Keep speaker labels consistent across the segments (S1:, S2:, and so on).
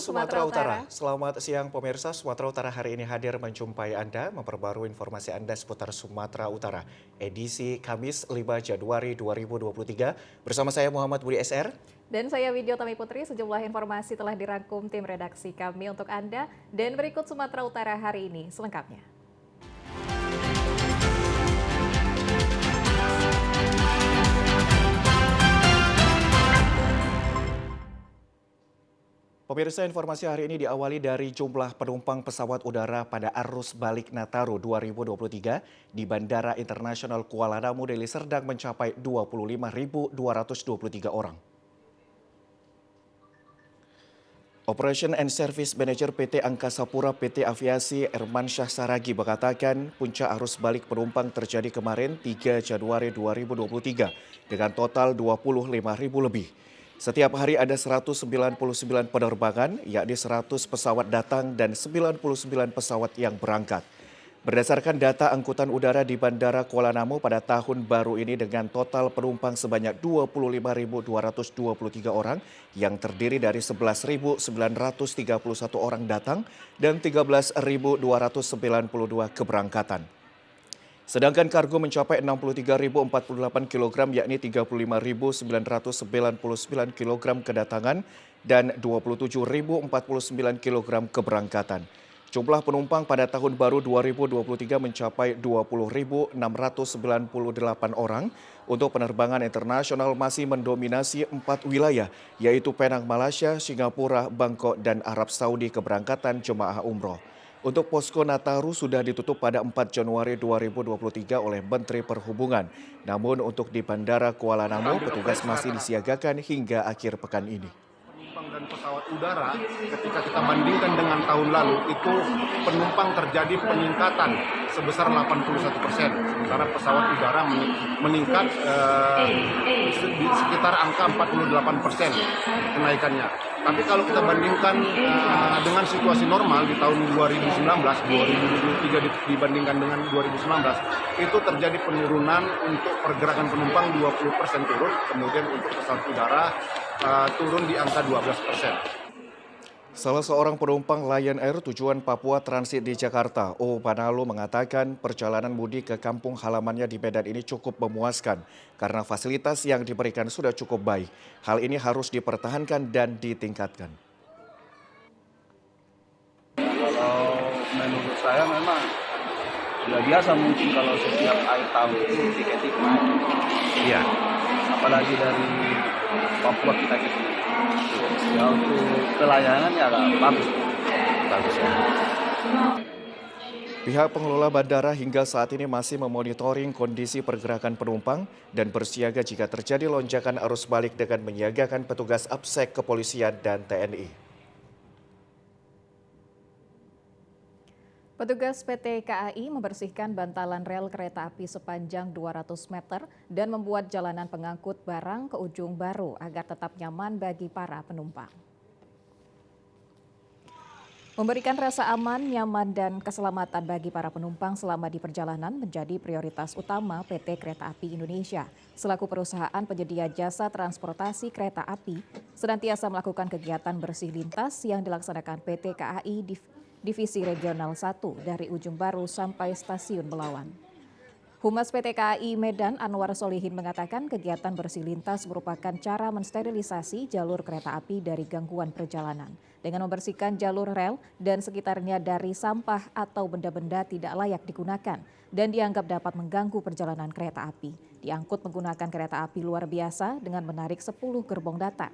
S1: Sumatera Utara. Selamat siang pemirsa, Sumatera Utara hari ini hadir menjumpai Anda, memperbarui informasi Anda seputar Sumatera Utara. Edisi Kamis 5 Januari 2023, bersama saya Muhammad Budi SR.
S2: Dan saya Widyo Tami Putri, sejumlah informasi telah dirangkum tim redaksi kami untuk Anda. Dan berikut Sumatera Utara hari ini selengkapnya.
S1: Pemirsa, informasi hari ini diawali dari jumlah penumpang pesawat udara pada arus balik Nataru 2023 di Bandara Internasional Kuala Namu, Deli Serdang mencapai 25.223 orang. Operation and Service Manager PT Angkasa Pura PT Aviasi Ermansyah Saragi mengatakan puncak arus balik penumpang terjadi kemarin 3 Januari 2023 dengan total 25.000 lebih. Setiap hari ada 199 penerbangan, yakni 100 pesawat datang dan 99 pesawat yang berangkat. Berdasarkan data angkutan udara di Bandara Kuala Namu pada tahun baru ini dengan total penumpang sebanyak 25.223 orang yang terdiri dari 11.931 orang datang dan 13.292 keberangkatan. Sedangkan kargo mencapai 63.048 kg yakni 35.999 kg kedatangan dan 27.049 kg keberangkatan. Jumlah penumpang pada tahun baru 2023 mencapai 20.698 orang. Untuk penerbangan internasional masih mendominasi 4 wilayah, yaitu Penang, Malaysia, Singapura, Bangkok, dan Arab Saudi keberangkatan jemaah umroh. Untuk posko Nataru sudah ditutup pada 4 Januari 2023 oleh Menteri Perhubungan. Namun untuk di Bandara Kuala Namu, petugas masih disiagakan hingga akhir pekan ini.
S3: Penumpang dan pesawat udara ketika kita bandingkan dengan tahun lalu itu penumpang terjadi peningkatan sebesar 81%. Sementara pesawat udara meningkat di sekitar angka 48% kenaikannya. Tapi kalau kita bandingkan dengan situasi normal di tahun 2019, 2023 dibandingkan dengan 2019, itu terjadi penurunan untuk pergerakan penumpang 20% turun, kemudian untuk pesawat udara turun di angka 12%.
S1: Salah seorang penumpang Lion Air tujuan Papua transit di Jakarta, O Panalo, mengatakan perjalanan mudik ke kampung halamannya di Medan ini cukup memuaskan karena fasilitas yang diberikan sudah cukup baik. Hal ini harus dipertahankan dan ditingkatkan.
S4: Kalau menurut saya memang sudah biasa mungkin kalau setiap akhir tahun itu tiket naik.
S1: Iya.
S4: Apalagi dari Papua kita ke sini. Ya untuk pelayanan ya bagus.
S1: Bagus ya. Pihak pengelola bandara hingga saat ini masih memonitoring kondisi pergerakan penumpang dan bersiaga jika terjadi lonjakan arus balik dengan menyiagakan petugas APSEK, kepolisian, dan TNI.
S2: Petugas PT KAI membersihkan bantalan rel kereta api sepanjang 200 meter dan membuat jalanan pengangkut barang ke ujung baru agar tetap nyaman bagi para penumpang. Memberikan rasa aman, nyaman, dan keselamatan bagi para penumpang selama di perjalanan menjadi prioritas utama PT Kereta Api Indonesia. Selaku perusahaan penyedia jasa transportasi kereta api, senantiasa melakukan kegiatan bersih lintas yang dilaksanakan PT KAI Divisi Regional 1 dari Ujung Baru sampai Stasiun Belawan. Humas PT KAI Medan Anwar Solihin mengatakan kegiatan bersih lintas merupakan cara mensterilisasi jalur kereta api dari gangguan perjalanan dengan membersihkan jalur rel dan sekitarnya dari sampah atau benda-benda tidak layak digunakan dan dianggap dapat mengganggu perjalanan kereta api. Diangkut menggunakan kereta api luar biasa dengan menarik 10 gerbong datar.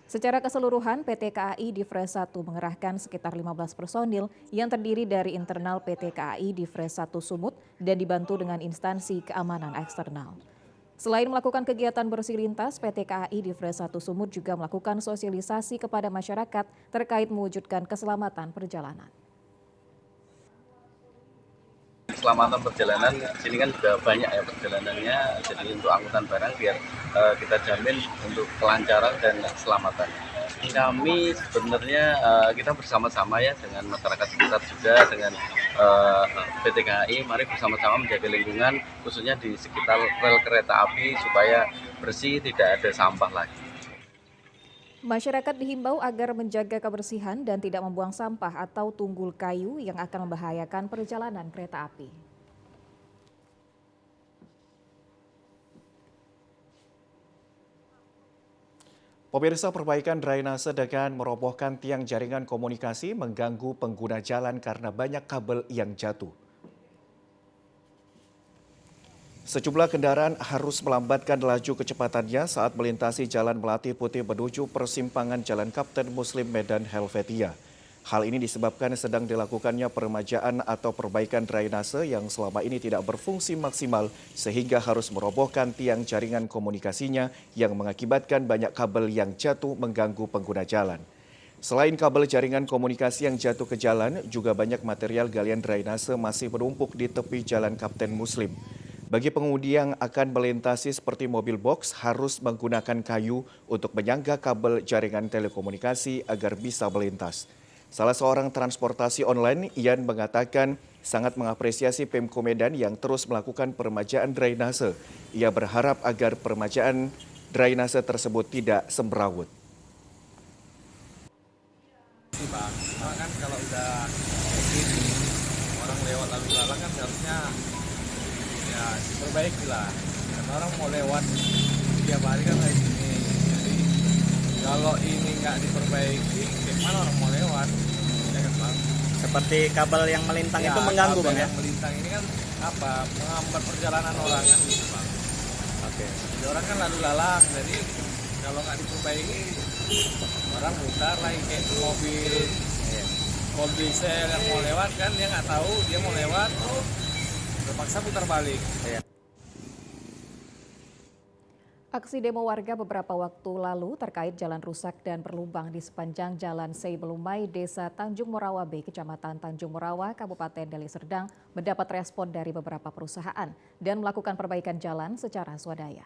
S2: Secara keseluruhan, PT KAI Divres 1 mengerahkan sekitar 15 personil yang terdiri dari internal PT KAI Divres 1 Sumut dan dibantu dengan instansi keamanan eksternal. Selain melakukan kegiatan bersih lintas, PT KAI Divres 1 Sumut juga melakukan sosialisasi kepada masyarakat terkait mewujudkan keselamatan perjalanan.
S4: Keselamatan perjalanan sini kan juga banyak ya perjalanannya, jadi untuk angkutan barang biar kita jamin untuk kelancaran dan keselamatan. Kami sebenarnya kita bersama-sama ya dengan masyarakat sekitar juga dengan PT KAI, mari bersama-sama menjaga lingkungan khususnya di sekitar rel kereta api supaya bersih, tidak ada sampah lagi.
S2: Masyarakat dihimbau agar menjaga kebersihan dan tidak membuang sampah atau tunggul kayu yang akan membahayakan perjalanan kereta api.
S1: Pemirsa, perbaikan drainase dengan merobohkan tiang jaringan komunikasi mengganggu pengguna jalan karena banyak kabel yang jatuh. Sejumlah kendaraan harus melambatkan laju kecepatannya saat melintasi Jalan Melati Putih menuju persimpangan Jalan Kapten Muslim Medan Helvetia. Hal ini disebabkan sedang dilakukannya peremajaan atau perbaikan drainase yang selama ini tidak berfungsi maksimal sehingga harus merobohkan tiang jaringan komunikasinya yang mengakibatkan banyak kabel yang jatuh mengganggu pengguna jalan. Selain kabel jaringan komunikasi yang jatuh ke jalan, juga banyak material galian drainase masih menumpuk di tepi Jalan Kapten Muslim. Bagi pengemudi yang akan melintasi seperti mobil box harus menggunakan kayu untuk menyangga kabel jaringan telekomunikasi agar bisa melintas. Salah seorang transportasi online, Ian, mengatakan sangat mengapresiasi Pemko Medan yang terus melakukan peremajaan drainase. Ia berharap agar peremajaan drainase tersebut tidak semrawut.
S5: Pak, kan kalau udah begini, orang lewat lalu lalang kan seharusnya ya diperbaiki lah. Karena orang mau lewat tiap hari kan kayak gini. Jadi kalau ini nggak diperbaiki, gimana orang mau lewat? Ya kan Bang?
S6: Seperti kabel yang melintang
S5: Ya,
S6: itu mengganggu
S5: kabel
S6: Bang ya?
S5: yang melintang ini kan apa? Menghambat perjalanan orang kan gitu Bang.
S6: Oke.
S5: Jadi orang kan lalu lalang, jadi kalau nggak diperbaiki orang putar lagi kayak mobil diesel yang mau lewat kan dia nggak tahu dia mau lewat terpaksa putar balik.
S2: Aksi demo warga beberapa waktu lalu terkait jalan rusak dan berlubang di sepanjang Jalan Seibelumai, Desa Tanjung Morawa B, Kecamatan Tanjung Morawa, Kabupaten Deli Serdang mendapat respon dari beberapa perusahaan dan melakukan perbaikan jalan secara swadaya.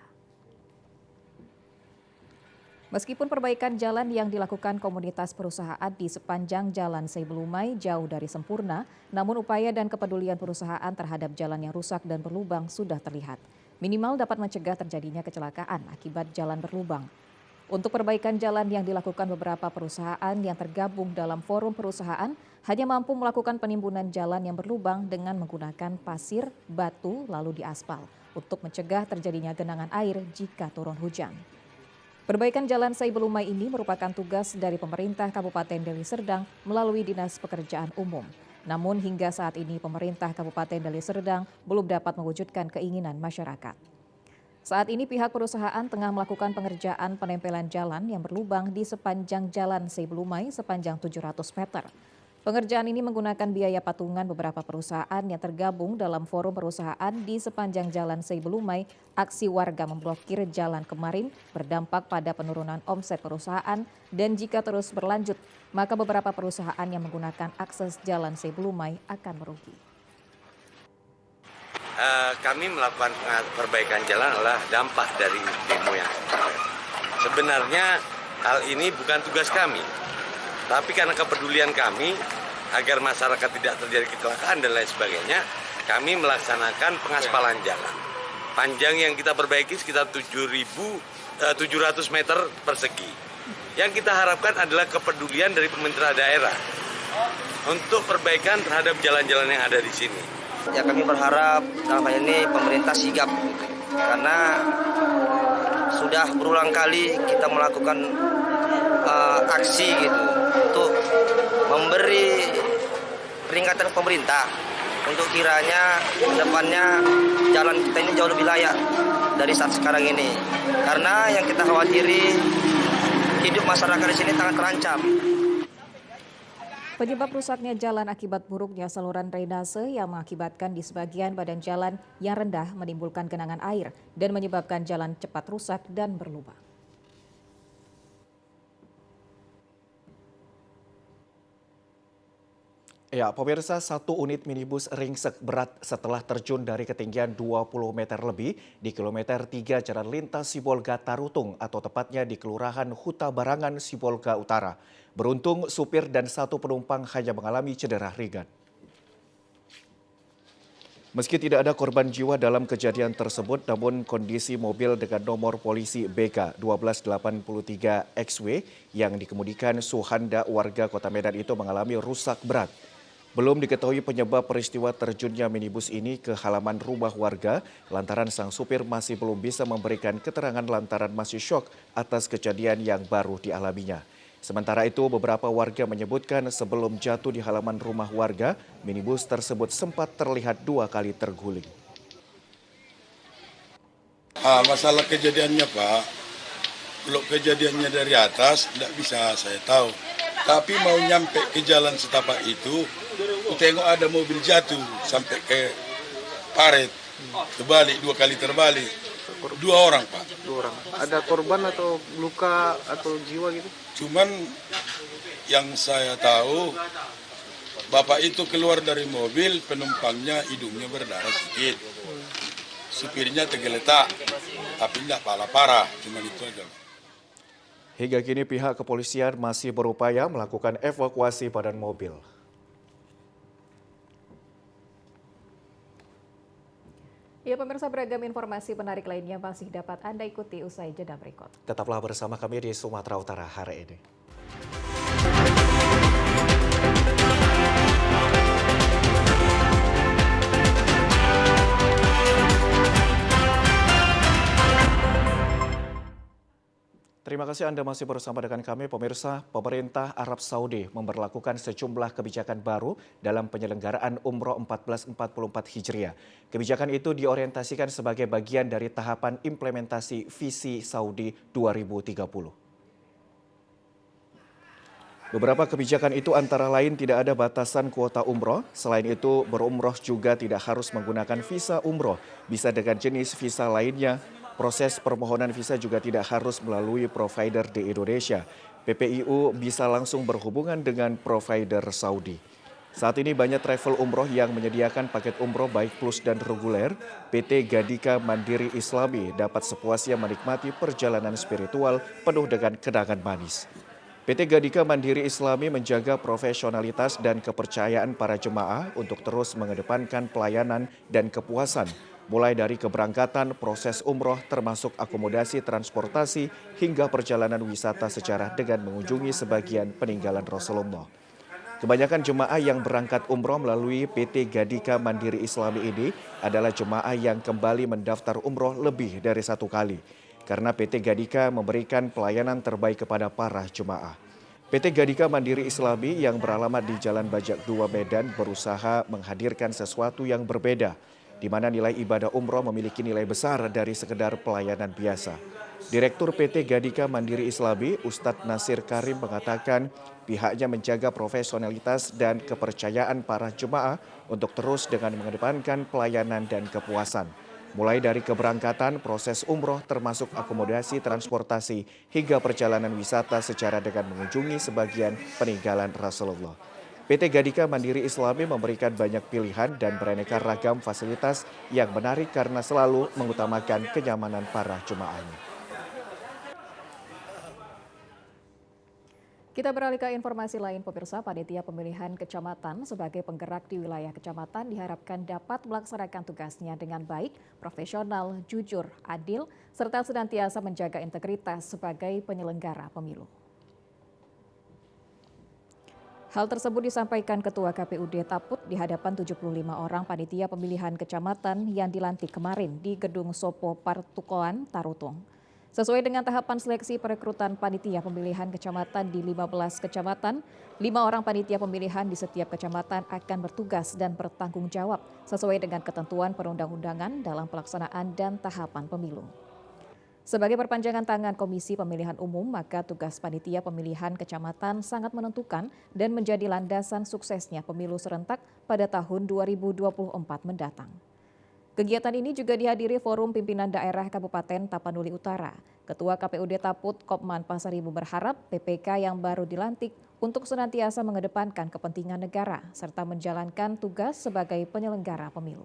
S2: Meskipun perbaikan jalan yang dilakukan komunitas perusahaan di sepanjang Jalan Seibelumai jauh dari sempurna, namun upaya dan kepedulian perusahaan terhadap jalan yang rusak dan berlubang sudah terlihat. Minimal dapat mencegah terjadinya kecelakaan akibat jalan berlubang. Untuk perbaikan jalan yang dilakukan beberapa perusahaan yang tergabung dalam forum perusahaan hanya mampu melakukan penimbunan jalan yang berlubang dengan menggunakan pasir, batu, lalu diaspal untuk mencegah terjadinya genangan air jika turun hujan. Perbaikan Jalan Seibelumai ini merupakan tugas dari pemerintah Kabupaten Deli Serdang melalui Dinas Pekerjaan Umum. Namun hingga saat ini pemerintah Kabupaten Deli Serdang belum dapat mewujudkan keinginan masyarakat. Saat ini pihak perusahaan tengah melakukan pengerjaan penempelan jalan yang berlubang di sepanjang Jalan Seibelumai sepanjang 700 meter. Pengerjaan ini menggunakan biaya patungan beberapa perusahaan yang tergabung dalam forum perusahaan di sepanjang Jalan Seibelumai. Aksi warga memblokir jalan kemarin berdampak pada penurunan omset perusahaan dan jika terus berlanjut, maka beberapa perusahaan yang menggunakan akses Jalan Seibelumai akan merugi.
S7: Kami melakukan perbaikan jalan adalah dampak dari demo yang sebenarnya hal ini bukan tugas kami. Tapi karena kepedulian kami agar masyarakat tidak terjadi kecelakaan dan lain sebagainya, kami melaksanakan pengaspalan jalan. Panjang yang kita perbaiki sekitar 700 meter persegi. Yang kita harapkan adalah kepedulian dari pemerintah daerah untuk perbaikan terhadap jalan-jalan yang ada di sini.
S8: Ya kami berharap dalam hal ini pemerintah sigap karena sudah berulang kali kita melakukan aksi gitu untuk memberi peringatan ke pemerintah untuk kiranya depannya jalan kita ini jauh lebih layak dari saat sekarang ini karena yang kita khawatiri hidup masyarakat di sini sangat terancam.
S2: Penyebab rusaknya jalan akibat buruknya saluran drainase yang mengakibatkan di sebagian badan jalan yang rendah menimbulkan genangan air dan menyebabkan jalan cepat rusak dan berlubang.
S1: Ya, pemirsa, satu unit minibus ringsek berat setelah terjun dari ketinggian 20 meter lebih di kilometer 3 Jalan Lintas Sibolga Tarutung atau tepatnya di Kelurahan Huta Barangan, Sibolga Utara. Beruntung supir dan satu penumpang hanya mengalami cedera ringan. Meski tidak ada korban jiwa dalam kejadian tersebut, namun kondisi mobil dengan nomor polisi BK 1283 XW yang dikemudikan Suhanda warga Kota Medan itu mengalami rusak berat. Belum diketahui penyebab peristiwa terjunnya minibus ini ke halaman rumah warga lantaran sang supir masih belum bisa memberikan keterangan lantaran masih syok atas kejadian yang baru dialaminya. Sementara itu, beberapa warga menyebutkan sebelum jatuh di halaman rumah warga, minibus tersebut sempat terlihat 2 kali terguling.
S9: Masalah kejadiannya Pak, kalau kejadiannya dari atas tidak bisa saya tahu. Tapi mau nyampe ke jalan setapak itu, tengok ada mobil jatuh sampai ke paret, terbalik 2 kali terbalik. 2 orang Pak.
S10: 2 orang. Ada korban atau luka atau jiwa gitu?
S9: Cuman yang saya tahu, bapak itu keluar dari mobil, penumpangnya hidungnya berdarah sedikit. Supirnya tergeletak, tapi tidak parah, cuma itu aja.
S1: Hingga kini pihak kepolisian masih berupaya melakukan evakuasi badan mobil.
S2: Ya pemirsa, beragam informasi menarik lainnya masih dapat Anda ikuti usai jeda berikut.
S1: Tetaplah bersama kami di Sumatera Utara hari ini. Terima kasih Anda masih bersama dengan kami, pemirsa. Pemerintah Arab Saudi memberlakukan sejumlah kebijakan baru dalam penyelenggaraan Umroh 1444 Hijriah. Kebijakan itu diorientasikan sebagai bagian dari tahapan implementasi visi Saudi 2030. Beberapa kebijakan itu antara lain tidak ada batasan kuota umroh. Selain itu, berumroh juga tidak harus menggunakan visa umroh, bisa dengan jenis visa lainnya. Proses permohonan visa juga tidak harus melalui provider di Indonesia. PPIU bisa langsung berhubungan dengan provider Saudi. Saat ini banyak travel umroh yang menyediakan paket umroh baik plus dan reguler. PT Gadika Mandiri Islami dapat sepuasnya menikmati perjalanan spiritual penuh dengan kenangan manis. PT Gadika Mandiri Islami menjaga profesionalitas dan kepercayaan para jemaah untuk terus mengedepankan pelayanan dan kepuasan. Mulai dari keberangkatan, proses umroh termasuk akomodasi transportasi hingga perjalanan wisata sejarah dengan mengunjungi sebagian peninggalan Rasulullah. Kebanyakan jemaah yang berangkat umroh melalui PT Gadika Mandiri Islami ini adalah jemaah yang kembali mendaftar umroh lebih dari 1 kali. Karena PT Gadika memberikan pelayanan terbaik kepada para jemaah. PT Gadika Mandiri Islami yang beralamat di Jalan Bajak 2 Medan berusaha menghadirkan sesuatu yang berbeda, di mana nilai ibadah umroh memiliki nilai besar dari sekedar pelayanan biasa. Direktur PT Gadika Mandiri Islami, Ustadz Nasir Karim mengatakan pihaknya menjaga profesionalitas dan kepercayaan para jemaah untuk terus dengan mengedepankan pelayanan dan kepuasan. Mulai dari keberangkatan, proses umroh termasuk akomodasi transportasi hingga perjalanan wisata secara dengan mengunjungi sebagian peninggalan Rasulullah. PT Gadika Mandiri Islami memberikan banyak pilihan dan beraneka ragam fasilitas yang menarik karena selalu mengutamakan kenyamanan para jemaahnya.
S2: Kita beralih ke informasi lain, pemirsa. Panitia Pemilihan Kecamatan sebagai penggerak di wilayah kecamatan diharapkan dapat melaksanakan tugasnya dengan baik, profesional, jujur, adil, serta senantiasa menjaga integritas sebagai penyelenggara pemilu. Hal tersebut disampaikan Ketua KPUD Taput di hadapan 75 orang panitia pemilihan kecamatan yang dilantik kemarin di Gedung Sopo Partukoan, Tarutung. Sesuai dengan tahapan seleksi perekrutan panitia pemilihan kecamatan di 15 kecamatan, 5 orang panitia pemilihan di setiap kecamatan akan bertugas dan bertanggung jawab sesuai dengan ketentuan perundang-undangan dalam pelaksanaan dan tahapan pemilu. Sebagai perpanjangan tangan Komisi Pemilihan Umum, maka tugas panitia pemilihan kecamatan sangat menentukan dan menjadi landasan suksesnya pemilu serentak pada tahun 2024 mendatang. Kegiatan ini juga dihadiri Forum Pimpinan Daerah Kabupaten Tapanuli Utara. Ketua KPUD Taput, Kopman Pasaribu berharap PPK yang baru dilantik untuk senantiasa mengedepankan kepentingan negara serta menjalankan tugas sebagai penyelenggara pemilu.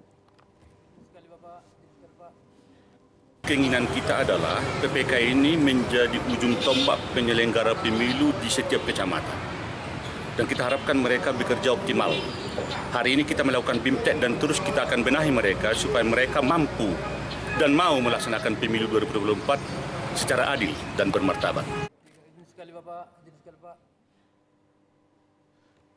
S11: Keinginan kita adalah PPK ini menjadi ujung tombak penyelenggara pemilu di setiap kecamatan. dan kita harapkan mereka bekerja optimal. Hari ini kita melakukan BIMTEK dan terus kita akan benahi mereka supaya mereka mampu dan mau melaksanakan pemilu 2024 secara adil dan bermartabat.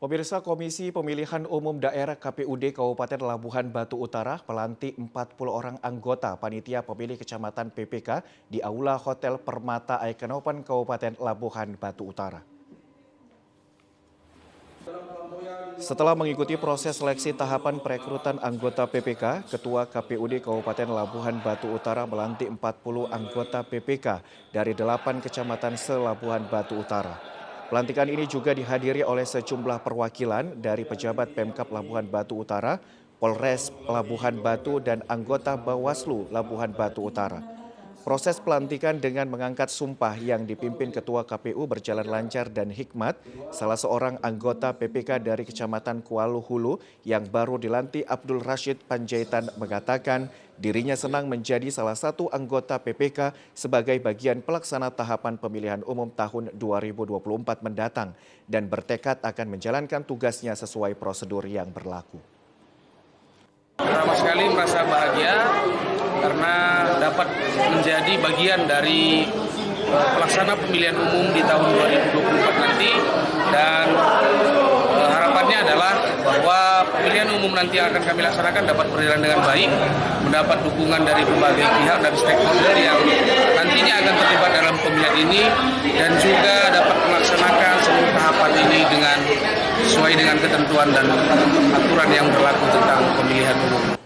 S1: Pemirsa, Komisi Pemilihan Umum Daerah KPUD Kabupaten Labuhan Batu Utara melantik 40 orang anggota Panitia Pemilih Kecamatan PPK di Aula Hotel Permata Icon Open Kabupaten Labuhan Batu Utara. Setelah mengikuti proses seleksi tahapan perekrutan anggota PPK, Ketua KPUD Kabupaten Labuhan Batu Utara melantik 40 anggota PPK dari 8 kecamatan se-Labuhan Batu Utara. Pelantikan ini juga dihadiri oleh sejumlah perwakilan dari pejabat Pemkab Labuhan Batu Utara, Polres Labuhan Batu, dan anggota Bawaslu Labuhan Batu Utara. Proses pelantikan dengan mengangkat sumpah yang dipimpin Ketua KPU berjalan lancar dan hikmat. Salah seorang anggota PPK dari Kecamatan Kuala Hulu yang baru dilantik, Abdul Rashid Panjaitan, mengatakan dirinya senang menjadi salah satu anggota PPK sebagai bagian pelaksana tahapan pemilihan umum tahun 2024 mendatang dan bertekad akan menjalankan tugasnya sesuai prosedur yang berlaku.
S12: Pertama sekali merasa bahagia karena dapat menjadi bagian dari pelaksana pemilihan umum di tahun 2024 nanti, dan harapannya adalah bahwa pemilihan umum nanti yang akan kami laksanakan dapat berjalan dengan baik, mendapat dukungan dari berbagai pihak dan stakeholder yang nantinya akan terlibat dalam pemilihan ini, dan juga dapat melaksanakan seluruh tahapan ini dengan sesuai dengan ketentuan dan aturan yang berlaku tentang pemilihan umum.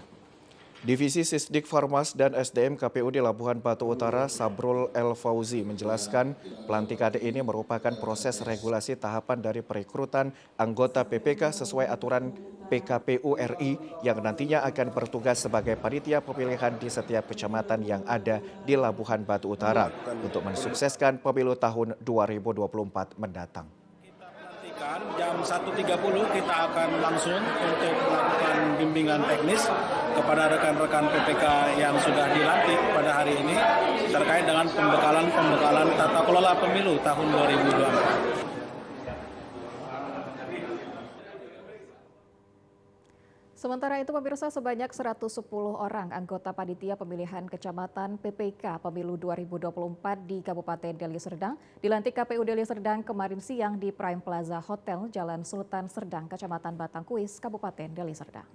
S1: Divisi Sisdik Farmas dan SDM KPUD Labuhan Batu Utara, Sabrul El Fauzi, menjelaskan pelantikan ini merupakan proses regulasi tahapan dari perekrutan anggota PPK sesuai aturan PKPU RI yang nantinya akan bertugas sebagai panitia pemilihan di setiap kecamatan yang ada di Labuhan Batu Utara untuk mensukseskan pemilu tahun 2024 mendatang.
S13: Jam 1.30 kita akan langsung untuk melakukan bimbingan teknis kepada rekan-rekan PPK yang sudah dilantik pada hari ini terkait dengan pembekalan tata kelola pemilu tahun 2024.
S2: Sementara itu, pemirsa, sebanyak 110 orang anggota Panitia Pemilihan Kecamatan PPK Pemilu 2024 di Kabupaten Deli Serdang dilantik KPU Deli Serdang kemarin siang di Prime Plaza Hotel Jalan Sultan Serdang, Kecamatan Batangkuis, Kabupaten Deli Serdang.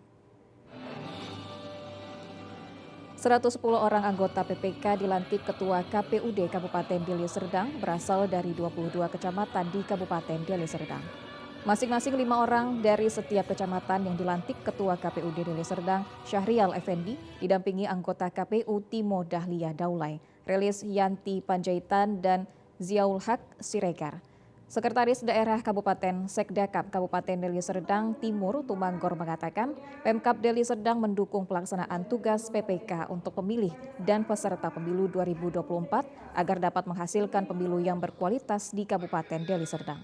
S2: 110 orang anggota PPK dilantik Ketua KPUD Kabupaten Deli Serdang berasal dari 22 kecamatan di Kabupaten Deli Serdang. Masing-masing 5 orang dari setiap kecamatan yang dilantik Ketua KPUD Deli Serdang, Syahrial Effendi, didampingi anggota KPU Timo Dahlia Daulay, Relis Yanti Panjaitan, dan Ziaul Haq Siregar. Sekretaris Daerah Kabupaten Sekdakap Kabupaten Deli Serdang Timur Tumanggor mengatakan Pemkab Deli Serdang mendukung pelaksanaan tugas PPK untuk pemilih dan peserta pemilu 2024 agar dapat menghasilkan pemilu yang berkualitas di Kabupaten Deli Serdang.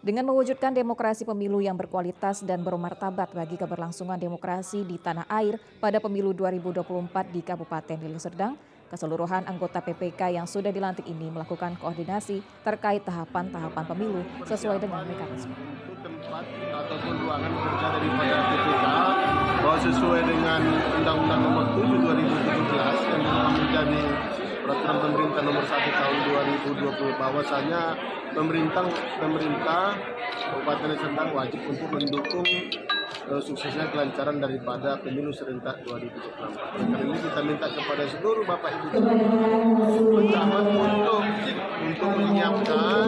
S2: Dengan mewujudkan demokrasi pemilu yang berkualitas dan bermartabat bagi keberlangsungan demokrasi di tanah air pada pemilu 2024 di Kabupaten Deli Serdang, keseluruhan anggota PPK yang sudah dilantik ini melakukan koordinasi terkait tahapan-tahapan pemilu sesuai dengan mekanisme.
S3: Tempat ataupun ruangan kerja daripada PPK bahwa sesuai dengan Undang-Undang Nomor 7 2017 yang menjadi Peraturan Pemerintah Nomor 1 Tahun 2020 bahwasanya pemerintah Kabupaten Deli Serdang wajib untuk mendukung suksesnya kelancaran daripada pemilu serentak 2024. Karena ini kita minta kepada seluruh Bapak Ibu pejabat untuk menyiapkan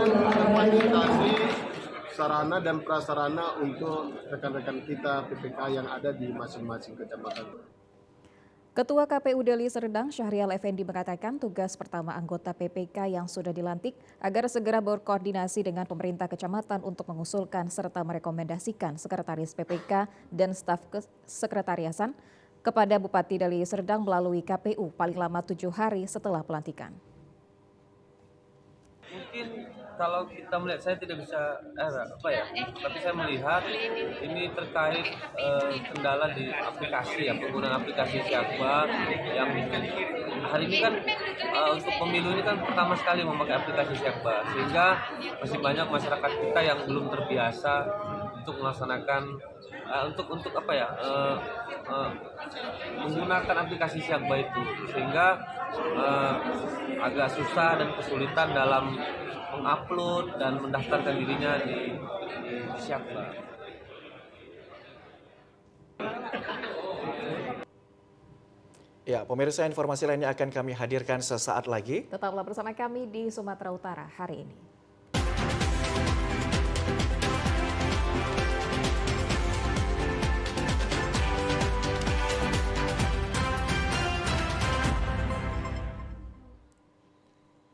S3: fasilitasi sarana dan prasarana untuk rekan-rekan kita PPK yang ada di masing-masing kecamatan.
S2: Ketua KPU Deli Serdang Syahrial Effendi mengatakan tugas pertama anggota PPK yang sudah dilantik agar segera berkoordinasi dengan pemerintah kecamatan untuk mengusulkan serta merekomendasikan sekretaris PPK dan staf sekretariasan kepada Bupati Deli Serdang melalui KPU paling lama 7 hari setelah pelantikan.
S12: Mungkin
S5: kalau kita melihat, saya tidak bisa tapi saya melihat ini terkait kendala di aplikasi ya, penggunaan aplikasi Siakba yang hari ini kan untuk pemilu ini kan pertama sekali memakai aplikasi Siakba, sehingga masih banyak masyarakat kita yang belum terbiasa untuk melaksanakan menggunakan aplikasi Siakba itu, sehingga agak susah dan kesulitan dalam mengupload dan mendaftarkan dirinya di Siakba.
S1: Ya, pemirsa, informasi lainnya akan kami hadirkan sesaat lagi.
S2: Tetaplah bersama kami di Sumatera Utara hari ini.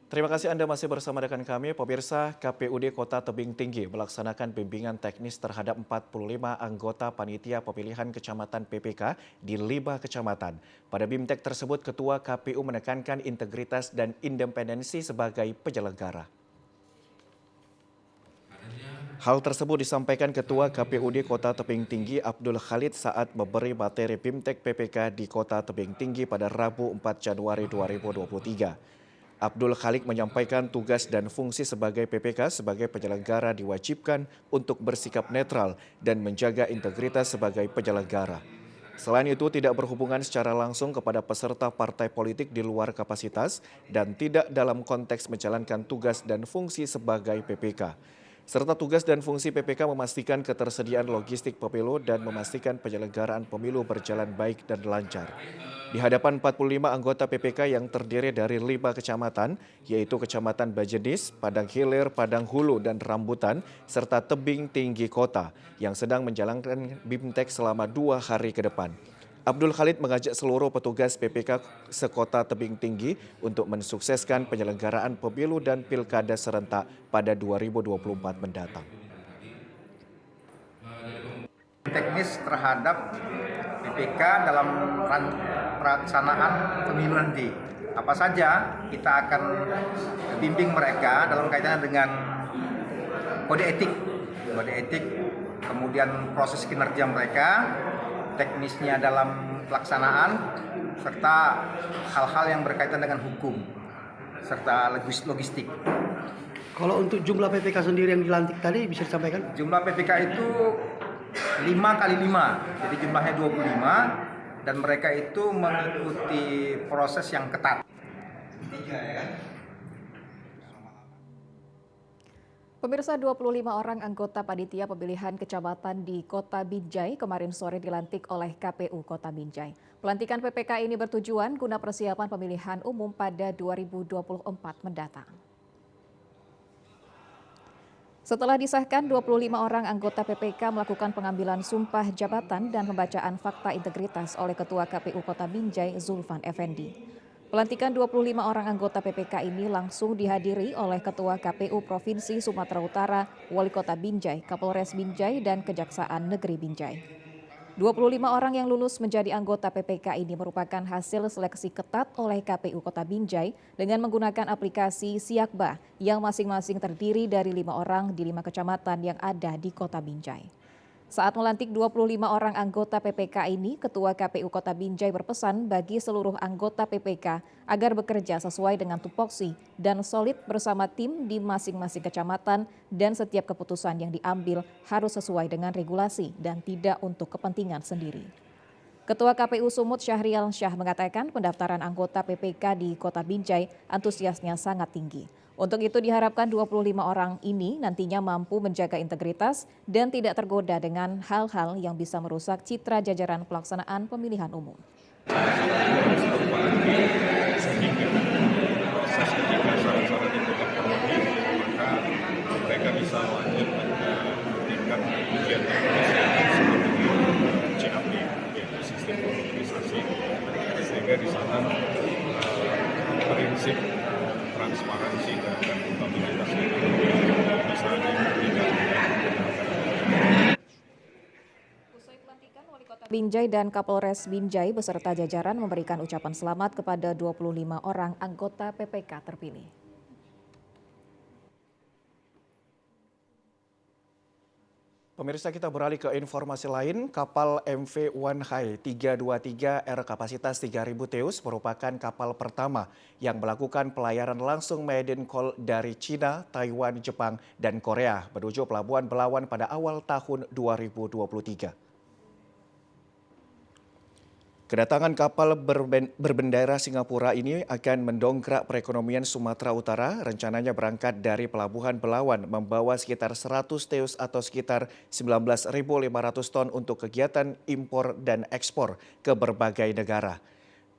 S1: Terima kasih Anda masih bersama dengan kami. Pemirsa, KPUD Kota Tebing Tinggi melaksanakan bimbingan teknis terhadap 45 anggota panitia pemilihan kecamatan PPK di 5 kecamatan. Pada BIMTEK tersebut, Ketua KPU menekankan integritas dan independensi sebagai penyelenggara. Hal tersebut disampaikan Ketua KPUD Kota Tebing Tinggi Abdul Khalid saat memberi materi BIMTEK PPK di Kota Tebing Tinggi pada Rabu 4 Januari 2023. Abdul Khalik menyampaikan tugas dan fungsi sebagai PPK sebagai penyelenggara diwajibkan untuk bersikap netral dan menjaga integritas sebagai penyelenggara. Selain itu, tidak berhubungan secara langsung kepada peserta partai politik di luar kapasitas dan tidak dalam konteks menjalankan tugas dan fungsi sebagai PPK. Serta tugas dan fungsi PPK memastikan ketersediaan logistik pemilu dan memastikan penyelenggaraan pemilu berjalan baik dan lancar. Di hadapan 45 anggota PPK yang terdiri dari 5 kecamatan, yaitu Kecamatan Bajenis, Padang Hilir, Padang Hulu, dan Rambutan, serta Tebing Tinggi Kota yang sedang menjalankan BIMTEK selama 2 hari ke depan. Abdul Khalid mengajak seluruh petugas PPK sekota Tebing Tinggi untuk mensukseskan penyelenggaraan pemilu dan pilkada serentak pada 2024 mendatang.
S14: Teknis terhadap PPK dalam pelaksanaan pemilu nanti. Apa saja kita akan bimbing mereka dalam kaitannya dengan kode etik, kemudian proses kinerja mereka, teknisnya dalam pelaksanaan, serta hal-hal yang berkaitan dengan hukum, serta logistik.
S15: Kalau untuk jumlah PPK sendiri yang dilantik tadi bisa disampaikan?
S14: Jumlah PPK itu 5 kali 5, jadi jumlahnya 25 dan mereka itu mengikuti proses yang ketat.
S2: Pemirsa, 25 orang anggota panitia pemilihan kecamatan di Kota Binjai kemarin sore dilantik oleh KPU Kota Binjai. Pelantikan PPK ini bertujuan guna persiapan pemilihan umum pada 2024 mendatang. Setelah disahkan, 25 orang anggota PPK melakukan pengambilan sumpah jabatan dan pembacaan fakta integritas oleh Ketua KPU Kota Binjai, Zulfan Effendi. Pelantikan 25 orang anggota PPK ini langsung dihadiri oleh Ketua KPU Provinsi Sumatera Utara, Wali Kota Binjai, Kapolres Binjai, dan Kejaksaan Negeri Binjai. 25 orang yang lulus menjadi anggota PPK ini merupakan hasil seleksi ketat oleh KPU Kota Binjai dengan menggunakan aplikasi Siakba yang masing-masing terdiri dari 5 orang di 5 kecamatan yang ada di Kota Binjai. Saat melantik 25 orang anggota PPK ini, Ketua KPU Kota Binjai berpesan bagi seluruh anggota PPK agar bekerja sesuai dengan tupoksi dan solid bersama tim di masing-masing kecamatan dan setiap keputusan yang diambil harus sesuai dengan regulasi dan tidak untuk kepentingan sendiri. Ketua KPU Sumut Syahrial Syah mengatakan pendaftaran anggota PPK di Kota Binjai antusiasnya sangat tinggi. Untuk itu diharapkan 25 orang ini nantinya mampu menjaga integritas dan tidak tergoda dengan hal-hal yang bisa merusak citra jajaran pelaksanaan pemilihan umum.
S16: Mereka bisa lanjut tingkat ujian CAP, yaitu sistem organisasi, sehingga di sana prinsip transparansi dan akuntabilitas itu bisa diberikan.
S2: Usai pelantikan, Wali Kota Binjai dan Kapolres Binjai beserta jajaran memberikan ucapan selamat kepada 25 orang anggota PPK terpilih.
S1: Pemirsa, kita beralih ke informasi lain. Kapal MV Wanhai 323R kapasitas 3.000 TEU merupakan kapal pertama yang melakukan pelayaran langsung maiden call dari China, Taiwan, Jepang, dan Korea menuju Pelabuhan Belawan pada awal tahun 2023. Kedatangan kapal berbendera Singapura ini akan mendongkrak perekonomian Sumatera Utara. Rencananya berangkat dari Pelabuhan Belawan membawa sekitar 100 TEU atau sekitar 19.500 ton untuk kegiatan impor dan ekspor ke berbagai negara.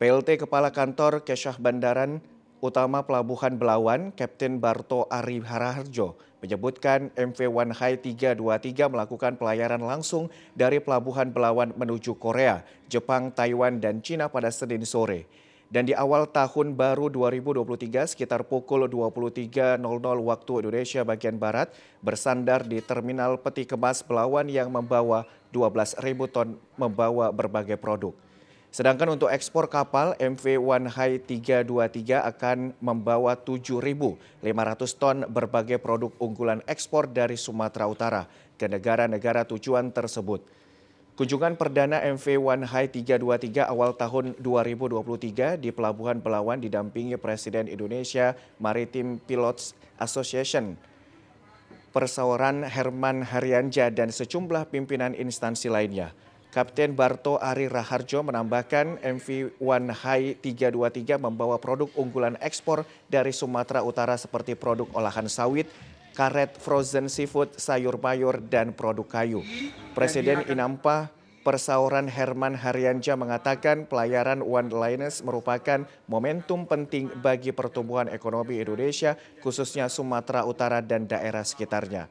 S1: PLT Kepala Kantor Kesyah Bandaran Utama Pelabuhan Belawan, Kapten Barto Ari Raharjo, menyebutkan MV Wanhai 323 melakukan pelayaran langsung dari Pelabuhan Belawan menuju Korea, Jepang, Taiwan, dan Cina pada Senin sore. Dan di awal tahun baru 2023 sekitar pukul 23.00 waktu Indonesia bagian Barat bersandar di Terminal Peti Kemas Belawan yang membawa 12.000 ton membawa berbagai produk. Sedangkan untuk ekspor kapal, MV Wanhai 323 akan membawa 7.500 ton berbagai produk unggulan ekspor dari Sumatera Utara ke negara-negara tujuan tersebut. Kunjungan perdana MV Wanhai 323 awal tahun 2023 di Pelabuhan Belawan didampingi Presiden Indonesia Maritime Pilots Association, Perseorangan Herman Haryanja, dan sejumlah pimpinan instansi lainnya. Kapten Barto Ari Raharjo menambahkan MV Wanhai 323 membawa produk unggulan ekspor dari Sumatera Utara seperti produk olahan sawit, karet, frozen seafood, sayur mayur, dan produk kayu. Presiden Inampa Perseorangan Herman Haryanja mengatakan pelayaran One-Liners merupakan momentum penting bagi pertumbuhan ekonomi Indonesia, khususnya Sumatera Utara dan daerah sekitarnya.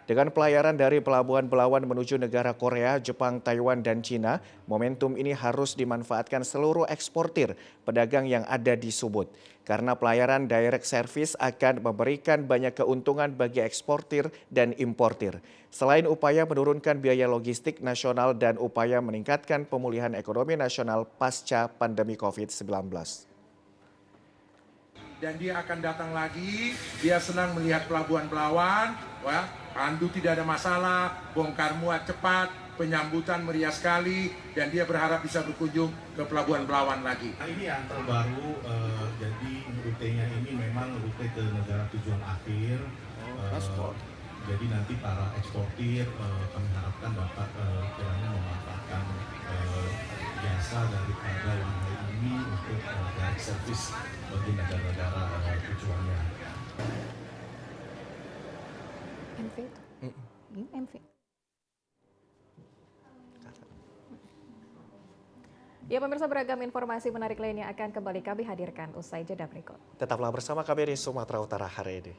S1: Dengan pelayaran dari Pelabuhan Belawan menuju negara Korea, Jepang, Taiwan, dan Cina, momentum ini harus dimanfaatkan seluruh eksportir pedagang yang ada di Sumut. Karena pelayaran direct service akan memberikan banyak keuntungan bagi eksportir dan importir. Selain upaya menurunkan biaya logistik nasional dan upaya meningkatkan pemulihan ekonomi nasional pasca pandemi COVID-19.
S17: Dan dia akan datang lagi, dia senang melihat Pelabuhan Belawan, pandu tidak ada masalah, bongkar muat cepat, penyambutan meriah sekali, dan dia berharap bisa berkunjung ke Pelabuhan Belawan lagi.
S18: Ini yang terbaru, jadi rutenya ini memang rute ke negara tujuan akhir. Jadi nanti para eksportir kami harapkan dapat kiranya memanfaatkan jasa daripada Wanhai ini untuk direct service bagi negara-negara tujuannya.
S2: MV. Ya pemirsa, beragam informasi menarik lainnya akan kembali kami hadirkan usai jeda berikut.
S1: Tetaplah bersama kami di Sumatera Utara hari ini.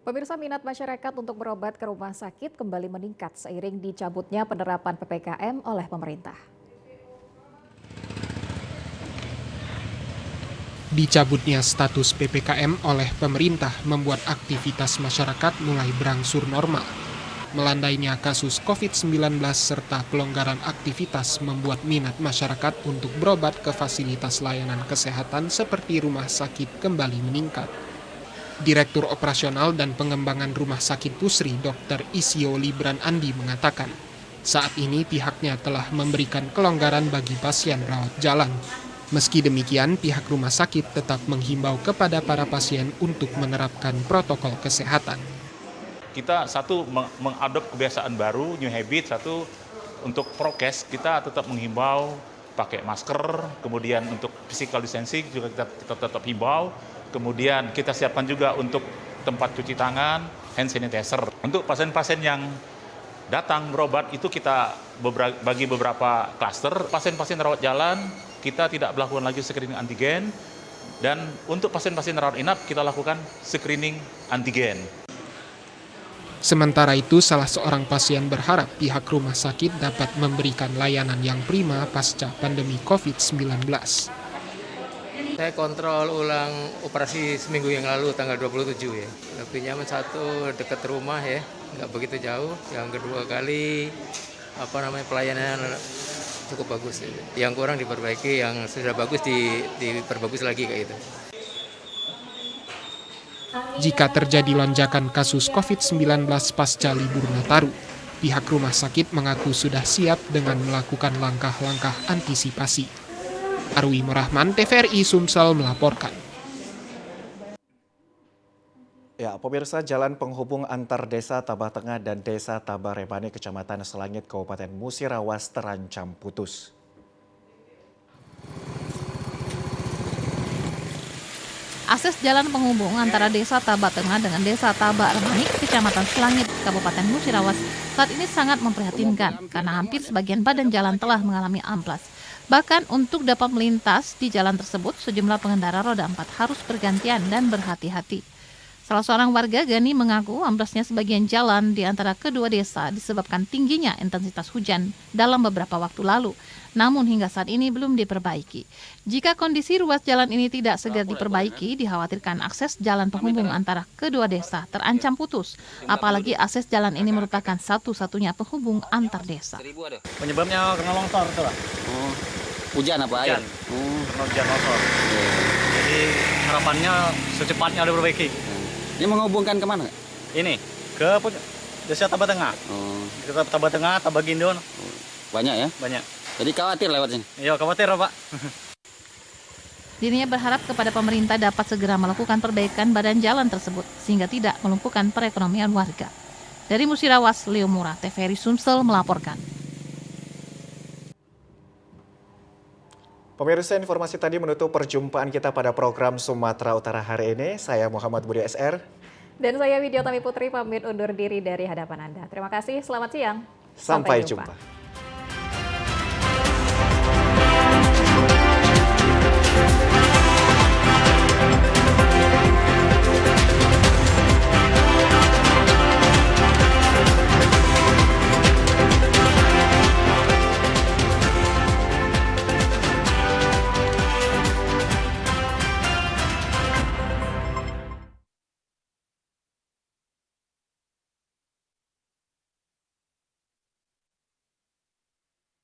S2: Pemirsa, minat masyarakat untuk berobat ke rumah sakit kembali meningkat seiring dicabutnya penerapan PPKM oleh pemerintah.
S19: Dicabutnya status PPKM oleh pemerintah membuat aktivitas masyarakat mulai berangsur normal. Melandainya kasus COVID-19 serta pelonggaran aktivitas membuat minat masyarakat untuk berobat ke fasilitas layanan kesehatan seperti rumah sakit kembali meningkat. Direktur Operasional dan Pengembangan Rumah Sakit Pusri, Dr. Isio Libran Andi mengatakan, saat ini pihaknya telah memberikan kelonggaran bagi pasien rawat jalan. Meski demikian, pihak rumah sakit tetap menghimbau kepada para pasien untuk menerapkan protokol kesehatan.
S11: Kita satu mengadop kebiasaan baru, new habit, satu untuk prokes kita tetap menghimbau pakai masker, kemudian untuk physical distancing juga kita tetap himbau. Kemudian kita siapkan juga untuk tempat cuci tangan, hand sanitizer. Untuk pasien-pasien yang datang berobat itu kita bagi beberapa klaster. Pasien-pasien rawat jalan kita tidak melakukan lagi screening antigen. Dan untuk pasien-pasien rawat inap kita lakukan screening antigen.
S19: Sementara itu, salah seorang pasien berharap pihak rumah sakit dapat memberikan layanan yang prima pasca pandemi COVID-19.
S20: Saya kontrol ulang operasi seminggu yang lalu, tanggal 27 ya. Lebih nyaman, satu dekat rumah ya, nggak begitu jauh. Yang kedua kali, pelayanan cukup bagus. Yang kurang diperbaiki, yang sudah bagus diperbagus lagi kayak gitu.
S19: Jika terjadi lonjakan kasus COVID-19 pasca libur Nataru, pihak rumah sakit mengaku sudah siap dengan melakukan langkah-langkah antisipasi. Arwi Murahman, TVRI Sumsel melaporkan.
S1: Ya, pemirsa, jalan penghubung antar desa Tabah Tengah dan desa Tabah Rebane, Kecamatan Selangit, Kabupaten Musirawas terancam putus.
S21: Akses jalan penghubung antara desa Tabah Tengah dengan desa Tabah Rebane, Kecamatan Selangit, Kabupaten Musirawas saat ini sangat memprihatinkan karena hampir sebagian badan jalan telah mengalami amplas. Bahkan untuk dapat melintas di jalan tersebut, sejumlah pengendara roda 4 harus bergantian dan berhati-hati. Salah seorang warga, Gani, mengaku amplasnya sebagian jalan di antara kedua desa disebabkan tingginya intensitas hujan dalam beberapa waktu lalu, namun hingga saat ini belum diperbaiki. Jika kondisi ruas jalan ini tidak segera diperbaiki, dikhawatirkan akses jalan penghubung antara kedua desa terancam putus, apalagi akses jalan ini merupakan satu-satunya penghubung antar desa.
S6: Penyebabnya karena longsor, betul Pak?
S22: Hujan apa air?
S6: Karena hujan longsor. Jadi harapannya secepatnya diperbaiki.
S22: Ini menghubungkan kemana?
S6: Ini ke desa Tabah Tengah. Ke Tabah Tengah, Tabah Gindon.
S22: Banyak ya?
S6: Banyak.
S22: Jadi khawatir lewat sini?
S6: Iya, khawatir Pak.
S21: Dirinya berharap kepada pemerintah dapat segera melakukan perbaikan badan jalan tersebut sehingga tidak melumpuhkan perekonomian warga. Dari Musirawas, Leo Murah, TVRI Sumsel melaporkan.
S1: Pemirsa, informasi tadi menutup perjumpaan kita pada program Sumatera Utara hari ini. Saya Muhammad Budi SR.
S2: Dan saya Widyotami Putri pamit undur diri dari hadapan Anda. Terima kasih, selamat siang.
S1: Sampai jumpa.